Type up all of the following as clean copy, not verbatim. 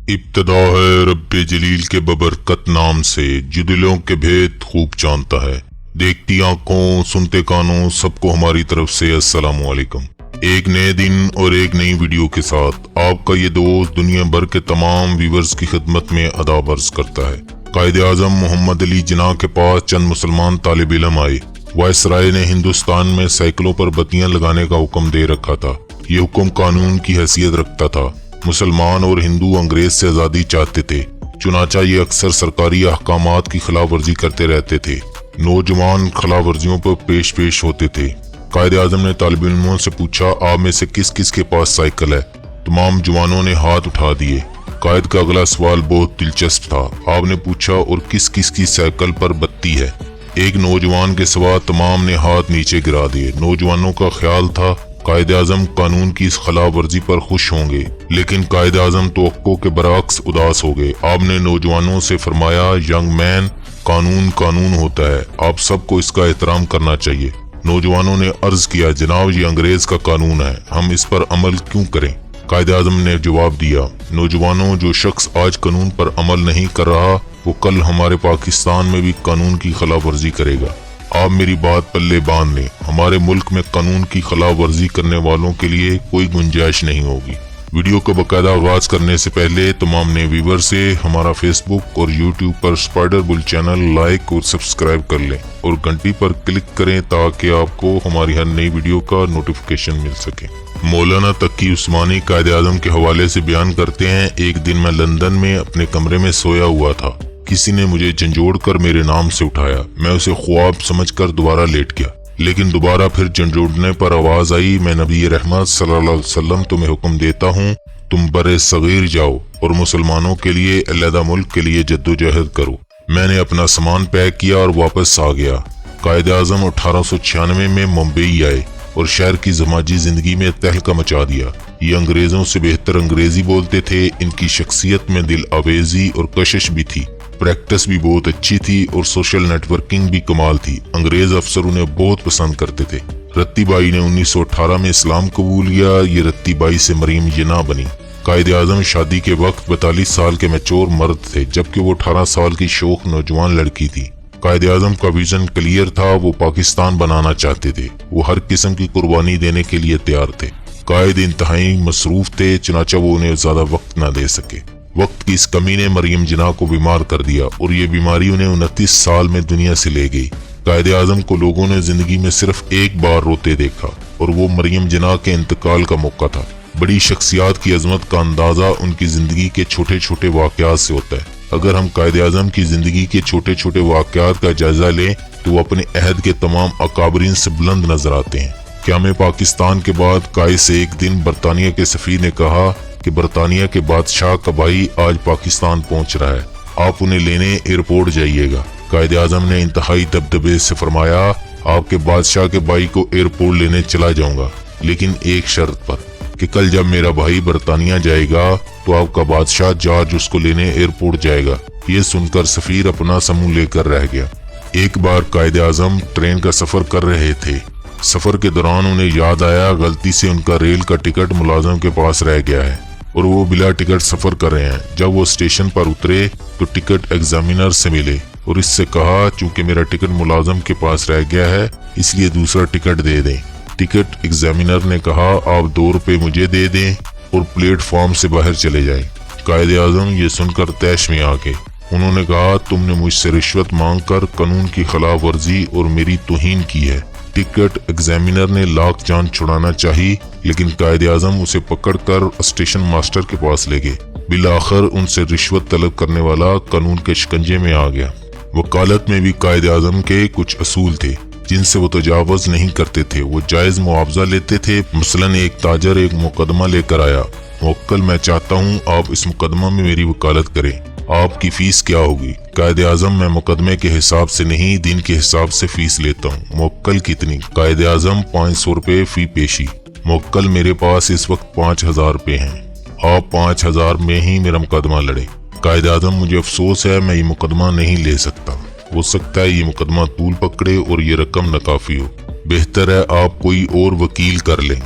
ابتدا ہے رب جلیل کے ببرکت نام سے جو دلوں کے بھید خوب جانتا ہے۔ دیکھتی آنکھوں سنتے کانوں سب کو ہماری طرف سے السلام علیکم۔ ایک نئے دن اور ایک نئی ویڈیو کے ساتھ آپ کا یہ دوست دنیا بھر کے تمام ویورز کی خدمت میں ادب عرض کرتا ہے۔ قائد اعظم محمد علی جناح کے پاس چند مسلمان طالب علم آئے۔ وائسرائے نے ہندوستان میں سائیکلوں پر بتیاں لگانے کا حکم دے رکھا تھا۔ یہ حکم قانون کی حیثیت رکھتا تھا۔ مسلمان اور ہندو انگریز سے آزادی چاہتے تھے، چنانچہ یہ اکثر سرکاری احکامات کی خلاف ورزی کرتے رہتے تھے۔ نوجوان خلاف ورزیوں پر پیش ہوتے تھے۔ قائد اعظم نے طالب علموں سے پوچھا، آپ میں سے کس کس کے پاس سائیکل ہے؟ تمام جوانوں نے ہاتھ اٹھا دیے۔ قائد کا اگلا سوال بہت دلچسپ تھا۔ آپ نے پوچھا، اور کس کس کی سائیکل پر بتی ہے؟ ایک نوجوان کے سوا تمام نے ہاتھ نیچے گرا دیے۔ نوجوانوں کا خیال تھا قائد اعظم قانون کی اس خلاف ورزی پر خوش ہوں گے، لیکن قائد اعظم توقع کے برعکس اداس ہو گئے۔ آپ نے نوجوانوں سے فرمایا، ینگ مین، قانون ہوتا ہے، آپ سب کو اس کا احترام کرنا چاہیے۔ نوجوانوں نے عرض کیا، جناب یہ انگریز کا قانون ہے، ہم اس پر عمل کیوں کریں؟ قائد اعظم نے جواب دیا، نوجوانوں، جو شخص آج قانون پر عمل نہیں کر رہا وہ کل ہمارے پاکستان میں بھی قانون کی خلاف ورزی کرے گا۔ آپ میری بات پلے باندھ لیں، ہمارے ملک میں قانون کی خلاف ورزی کرنے والوں کے لیے کوئی گنجائش نہیں ہوگی۔ ویڈیو کو باقاعدہ آغاز کرنے سے پہلے تمام نئے ویور سے ہمارا فیس بک اور یوٹیوب پر اسپائڈر بل چینل لائک اور سبسکرائب کر لیں اور گھنٹی پر کلک کریں تاکہ آپ کو ہماری ہر نئی ویڈیو کا نوٹیفیکیشن مل سکے۔ مولانا تقی عثمانی قائد اعظم کے حوالے سے بیان کرتے ہیں، ایک دن میں لندن میں اپنے کمرے میں سویا ہوا تھا۔ کسی نے مجھے جھنجھوڑ کر میرے نام سے اٹھایا۔ میں اسے خواب سمجھ کر دوبارہ لیٹ گیا، لیکن دوبارہ پھر جھنجھوڑنے پر آواز آئی، میں نبی رحمت صلی اللہ علیہ وسلم تمہیں حکم دیتا ہوں، تم برے صغیر جاؤ اور مسلمانوں کے لیے علیحدہ ملک کے لیے جدوجہد کرو۔ میں نے اپنا سامان پیک کیا اور واپس آ گیا۔ قائد اعظم 1896 میں ممبئی آئے اور شہر کی سماجی زندگی میں تہلکہ مچا دیا۔ یہ انگریزوں سے بہتر انگریزی بولتے تھے۔ ان کی شخصیت میں دل آویزی اور کشش بھی تھی، پریکٹس بھی بہت اچھی تھی اور سوشل نیٹ ورکنگ بھی کمال تھی۔ انگریز افسر انہیں بہت پسند کرتے تھے۔ رتی بائی نے 1918 میں اسلام قبول کیا۔ یہ رتی بائی سے مریم جناح بنی۔ قائد اعظم شادی کے وقت 42 سال کے میچور مرد تھے، جبکہ وہ 18 سال کی شوخ نوجوان لڑکی تھی۔ قائد اعظم کا ویژن کلیئر تھا، وہ پاکستان بنانا چاہتے تھے۔ وہ ہر قسم کی قربانی دینے کے لیے تیار تھے۔ قائد انتہائی مصروف تھے، چنانچہ وہ انہیں زیادہ وقت نہ دے سکے۔ وقت کی اس کمی نے مریم جناح کو بیمار کر دیا اور یہ بیماری انہیں 29 سال میں دنیا سے لے گئی۔ قائد اعظم کو لوگوں نے زندگی میں صرف ایک بار روتے دیکھا اور وہ مریم جناح کے انتقال کا موقع تھا۔ بڑی شخصیات کی عظمت کا اندازہ ان کی زندگی کے چھوٹے چھوٹے واقعات سے ہوتا ہے۔ اگر ہم قائد اعظم کی زندگی کے چھوٹے چھوٹے واقعات کا جائزہ لیں تو وہ اپنے عہد کے تمام اکابرین سے بلند نظر آتے ہیں۔ قیام پاکستان کے بعد قائد سے ایک دن برطانیہ کے سفیر نے کہا کہ برطانیہ کے بادشاہ کا بھائی آج پاکستان پہنچ رہا ہے، آپ انہیں لینے ایئرپورٹ جائیے گا۔ قائد اعظم نے انتہائی دبدبے سے فرمایا، آپ کے بادشاہ کے بھائی کو ایئرپورٹ لینے چلا جاؤں گا، لیکن ایک شرط پر کہ کل جب میرا بھائی برطانیہ جائے گا تو آپ کا بادشاہ جارج اس کو لینے ایئرپورٹ جائے گا۔ یہ سن کر سفیر اپنا سموں لے کر رہ گیا۔ ایک بار قائد اعظم ٹرین کا سفر کر رہے تھے۔ سفر کے دوران انہیں یاد آیا غلطی سے ان کا ریل کا ٹکٹ ملازم کے پاس رہ گیا ہے اور وہ بلا ٹکٹ سفر کر رہے ہیں۔ جب وہ اسٹیشن پر اترے تو ٹکٹ ایگزامینر سے ملے اور اس سے کہا، چونکہ میرا ٹکٹ ملازم کے پاس رہ گیا ہے اس لیے دوسرا ٹکٹ دے دیں۔ ٹکٹ ایگزامینر نے کہا، آپ 2 روپے مجھے دے دیں اور پلیٹ فارم سے باہر چلے جائیں۔ قائد اعظم یہ سن کر طیش میں آ گئے۔ انہوں نے کہا، تم نے مجھ سے رشوت مانگ کر قانون کی خلاف ورزی اور میری توہین کی ہے۔ ٹکٹ ایگزامینر نے لاکھ جان چھڑانا چاہی، لیکن قائد اعظم اسے پکڑ کر اسٹیشن ماسٹر کے پاس لے گئے۔ بالآخر ان سے رشوت طلب کرنے والا قانون کے شکنجے میں آ گیا۔ وکالت میں بھی قائد اعظم کے کچھ اصول تھے جن سے وہ تجاوز نہیں کرتے تھے۔ وہ جائز معاوضہ لیتے تھے۔ مثلاً ایک تاجر ایک مقدمہ لے کر آیا، موکل میں چاہتا ہوں آپ اس مقدمہ میں میری وکالت کریں، آپ کی فیس کیا ہوگی؟ قائد اعظم، میں مقدمے کے حساب سے نہیں دن کے حساب سے فیس لیتا ہوں۔ موکل کتنی؟ قائد اعظم 500 روپے فی پیشی۔ موکل میرے پاس اس وقت 5000 روپے ہیں، آپ 5000 میں ہی میرا مقدمہ لڑیں۔ قائد اعظم، مجھے افسوس ہے میں یہ مقدمہ نہیں لے سکتا، ہو سکتا ہے یہ مقدمہ طول پکڑے اور یہ رقم ناکافی ہو، بہتر ہے آپ کوئی اور وکیل کر لیں۔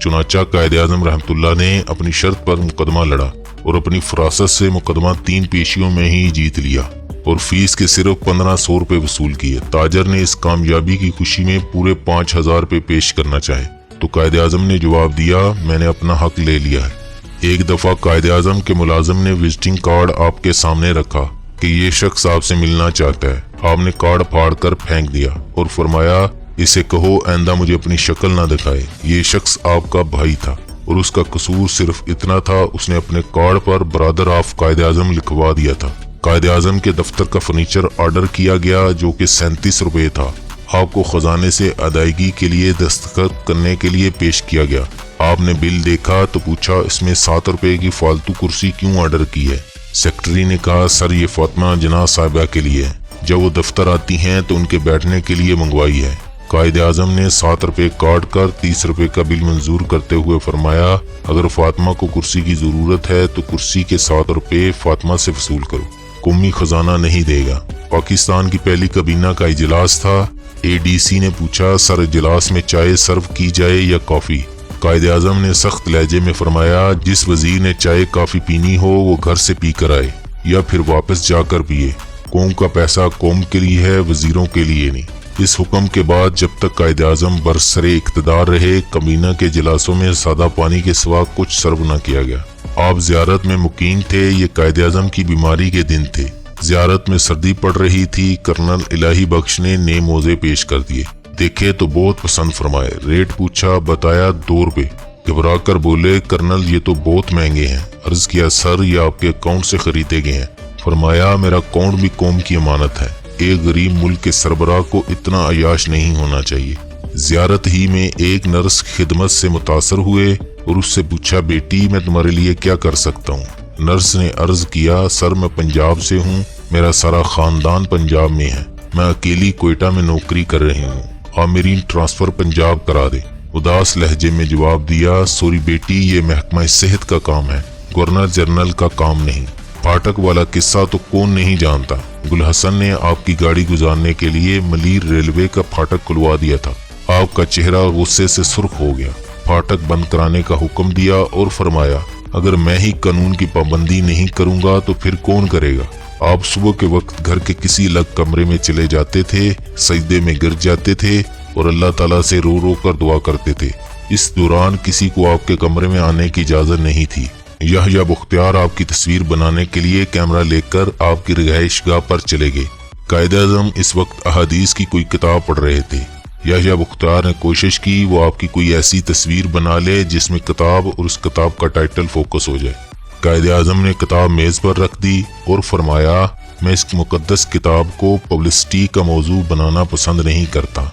چنانچہ قائد اعظم رحمت اللہ نے اپنی شرط پر مقدمہ لڑا۔ اور اپنی فراست سے مقدمہ 3 پیشیوں میں ہی جیت لیا اور فیس کے صرف 1500 روپے وصول کیے۔ تاجر نے اس کامیابی کی خوشی میں پورے 5000 روپے پیش کرنا چاہے تو قائد اعظم نے جواب دیا، میں نے اپنا حق لے لیا ہے۔ ایک دفعہ قائد اعظم کے ملازم نے وزٹنگ کارڈ آپ کے سامنے رکھا کہ یہ شخص آپ سے ملنا چاہتا ہے۔ آپ نے کارڈ پھاڑ کر پھینک دیا اور فرمایا، اسے کہو آئندہ مجھے اپنی شکل نہ دکھائے۔ یہ شخص آپ کا بھائی تھا اور اس کا قصور صرف اتنا تھا، اس نے اپنے card per Brother of Quaid Azam لکھوا دیا تھا۔ قائد اعظم کے دفتر کا فرنیچر آرڈر کیا گیا جو کہ 37 روپے تھا۔ آپ کو خزانے سے ادائیگی کے لیے دستخط کرنے کے لیے پیش کیا گیا۔ آپ نے بل دیکھا تو پوچھا، اس میں 7 روپے کی فالتو کرسی کیوں آرڈر کی ہے؟ سیکرٹری نے کہا، سر یہ فاطمہ جناح صاحبہ کے لیے ہے، جب وہ دفتر آتی ہیں تو ان کے بیٹھنے کے لیے منگوائی ہے۔ قائد اعظم نے 7 روپے کاٹ کر 30 روپے کا بل منظور کرتے ہوئے فرمایا، اگر فاطمہ کو کرسی کی ضرورت ہے تو کرسی کے 7 روپے فاطمہ سے وصول کرو، قومی خزانہ نہیں دے گا۔ پاکستان کی پہلی کابینہ کا اجلاس تھا۔ ADC نے پوچھا، سر اجلاس میں چائے سرو کی جائے یا کافی؟ قائد اعظم نے سخت لہجے میں فرمایا، جس وزیر نے چائے کافی پینی ہو وہ گھر سے پی کر آئے یا پھر واپس جا کر پیے۔ قوم کا پیسہ قوم کے لیے ہے، وزیروں کے لیے نہیں۔ اس حکم کے بعد جب تک قائد اعظم برسرے اقتدار رہے، کابینہ کے اجلاسوں میں سادہ پانی کے سوا کچھ سرو نہ کیا گیا۔ آپ زیارت میں مقیم تھے، یہ قائد اعظم کی بیماری کے دن تھے۔ زیارت میں سردی پڑ رہی تھی۔ کرنل الہی بخش نے نئے موزے پیش کر دیے، دیکھے تو بہت پسند فرمائے۔ ریٹ پوچھا، بتایا 2 روپے۔ گھبرا کر بولے، کرنل یہ تو بہت مہنگے ہیں۔ عرض کیا، سر یہ آپ کے اکاؤنٹ سے خریدے گئے ہیں۔ فرمایا، میرا اکاؤنٹ بھی قوم کی امانت ہے، ایک غریب ملک کے سربراہ کو اتنا عیاش نہیں ہونا چاہیے۔ زیارت ہی میں ایک نرس خدمت سے متاثر ہوئے اور اس سے پوچھا، بیٹی میں تمہارے لیے کیا کر سکتا ہوں؟ نرس نے عرض کیا، سر میں پنجاب سے ہوں، میرا سارا خاندان پنجاب میں ہے، میں اکیلی کوئٹہ میں نوکری کر رہی ہوں، آمرین ٹرانسفر پنجاب کرا دے۔ اداس لہجے میں جواب دیا، سوری بیٹی یہ محکمہ صحت کا کام ہے، گورنر جنرل کا کام نہیں۔ پھاٹک والا قصہ تو کون نہیں جانتا، گل حسن نے آپ کی گاڑی گزارنے کے لیے ملیر ریلوے کا پھاٹک کھلوا دیا تھا۔ آپ کا چہرہ غصے سے سرخ ہو گیا، پھاٹک بند کرانے کا حکم دیا اور فرمایا، اگر میں ہی قانون کی پابندی نہیں کروں گا تو پھر کون کرے گا؟ آپ صبح کے وقت گھر کے کسی الگ کمرے میں چلے جاتے تھے، سجدے میں گر جاتے تھے اور اللہ تعالیٰ سے رو رو کر دعا کرتے تھے۔ اس دوران کسی کو آپ کے کمرے میں آنے کی اجازت نہیں تھی۔ یحییٰ بختیار آپ کی تصویر بنانے کے لیے کیمرہ لے کر آپ کی رہائش گاہ پر چلے گئے۔ قائد اعظم اس وقت احادیث کی کوئی کتاب پڑھ رہے تھے۔ یحییٰ بختیار نے کوشش کی وہ آپ کی کوئی ایسی تصویر بنا لے جس میں کتاب اور اس کتاب کا ٹائٹل فوکس ہو جائے۔ قائد اعظم نے کتاب میز پر رکھ دی اور فرمایا، میں اس مقدس کتاب کو پبلسٹی کا موضوع بنانا پسند نہیں کرتا۔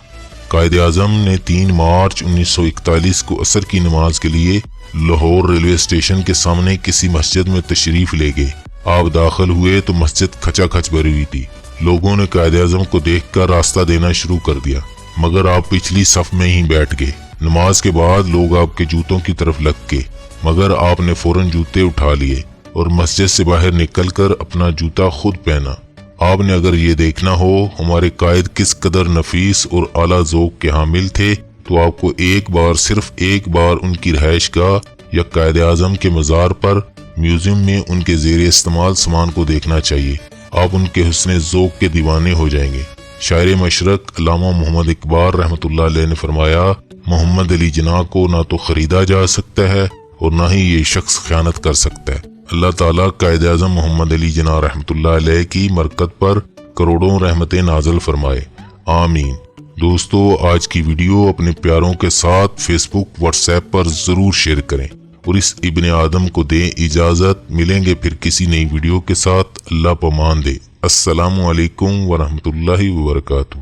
قائد اعظم نے 3 مارچ 1941 کو عصر کی نماز کے لیے لاہور ریلوے اسٹیشن کے سامنے کسی مسجد میں تشریف لے گئے۔ آپ داخل ہوئے تو مسجد کھچا کھچ بھری ہوئی تھی۔ لوگوں نے قائد اعظم کو دیکھ کر راستہ دینا شروع کر دیا، مگر آپ پچھلی صف میں ہی بیٹھ گئے۔ نماز کے بعد لوگ آپ کے جوتوں کی طرف لگ گئے، مگر آپ نے فوراً جوتے اٹھا لیے اور مسجد سے باہر نکل کر اپنا جوتا خود پہنا۔ آپ نے اگر یہ دیکھنا ہو ہمارے قائد کس قدر نفیس اور اعلیٰ ذوق کے حامل تھے تو آپ کو صرف ایک بار ان کی رہائش گاہ یا قائد اعظم کے مزار پر میوزیم میں ان کے زیر استعمال سامان کو دیکھنا چاہیے۔ آپ ان کے حسن ذوق کے دیوانے ہو جائیں گے۔ شاعر مشرق علامہ محمد اقبال رحمۃ اللہ علیہ نے فرمایا، محمد علی جناح کو نہ تو خریدا جا سکتا ہے اور نہ ہی یہ شخص خیانت کر سکتا ہے۔ اللہ تعالیٰ قائد اعظم محمد علی جناح رحمۃ اللہ علیہ کی برکت پر کروڑوں رحمتیں نازل فرمائے، آمین۔ دوستو، آج کی ویڈیو اپنے پیاروں کے ساتھ فیس بک واٹس ایپ پر ضرور شیئر کریں اور اس ابن آدم کو دیں اجازت۔ ملیں گے پھر کسی نئی ویڈیو کے ساتھ، اللہ پامان دے۔ السلام علیکم ورحمۃ اللہ وبرکاتہ۔